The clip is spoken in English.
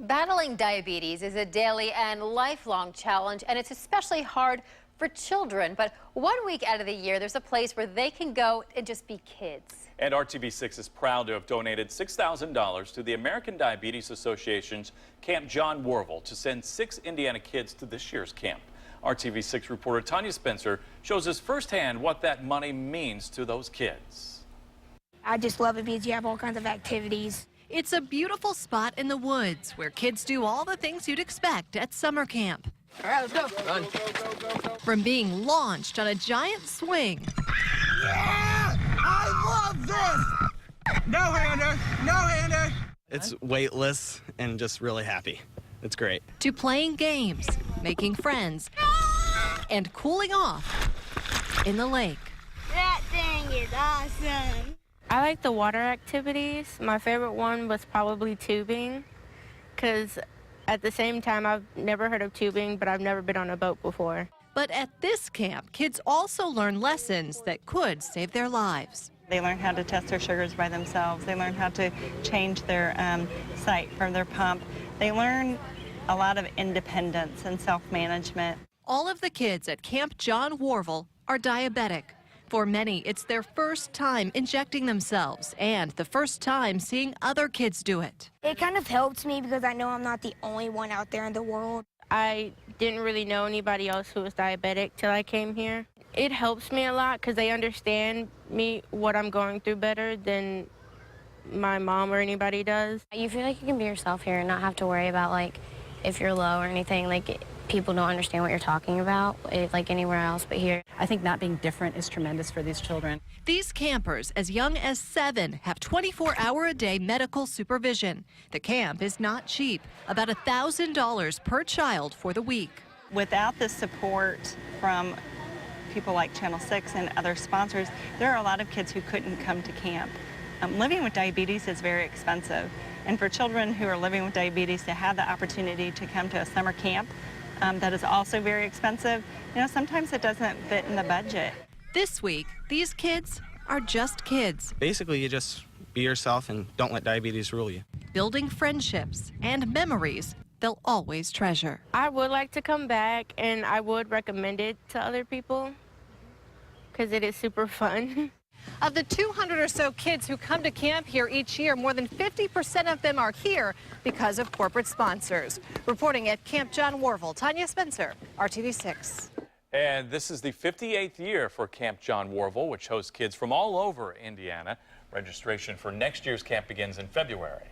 Battling diabetes is a daily and lifelong challenge, and it's especially hard for children. But 1 week out of the year, there's a place where they can go and just be kids. And RTV6 is proud to have donated $6,000 to the American Diabetes Association's Camp John Warvel to send 6 Indiana kids to this year's camp. RTV6 reporter Tanya Spencer shows us firsthand what that money means to those kids. I just love it because you have all kinds of activities. It's a beautiful spot in the woods where kids do all the things you'd expect at summer camp. All right, let's go. Run. From being launched on a giant swing. Yeah! I love this! No-hander! No-hander! It's weightless and just really happy. It's great. To playing games, making friends, and cooling off in the lake. That thing is awesome. I like the water activities. My favorite one was probably tubing, because at the same time, I've never heard of tubing, but I've never been on a boat before. But at this camp, kids also learn lessons that could save their lives. They learn how to test their sugars by themselves. They learn how to change their sight from their pump. They learn a lot of independence and self-management. All of the kids at Camp John Warvel are diabetic. For many, it's their first time injecting themselves and the first time seeing other kids do it. It kind of helps me because I know I'm not the only one out there in the world. I didn't really know anybody else who was diabetic till I came here. It helps me a lot because they understand me, what I'm going through better than my mom or anybody does. You feel like you can be yourself here and not have to worry about, like, if you're low or anything. Like, people don't understand what you're talking about, like anywhere else but here. I think not being different is tremendous for these children. These campers, as young as 7, have 24-hour-a-day medical supervision. The camp is not cheap, about $1,000 per child for the week. Without the support from people like Channel 6 and other sponsors, there are a lot of kids who couldn't come to camp. Living with diabetes is very expensive, and for children who are living with diabetes to have the opportunity to come to a summer camp that is also very expensive, you know, sometimes it doesn't fit in the budget. This week, these kids are just kids. Basically, you just be yourself and don't let diabetes rule you. Building friendships and memories they'll always treasure. I would like to come back, and I would recommend it to other people because it is super fun. Of the 200 or so kids who come to camp here each year, more than 50% of them are here because of corporate sponsors. Reporting at Camp John Warvel, Tanya Spencer, RTV6. And this is the 58th year for Camp John Warvel, which hosts kids from all over Indiana. Registration for next year's camp begins in February.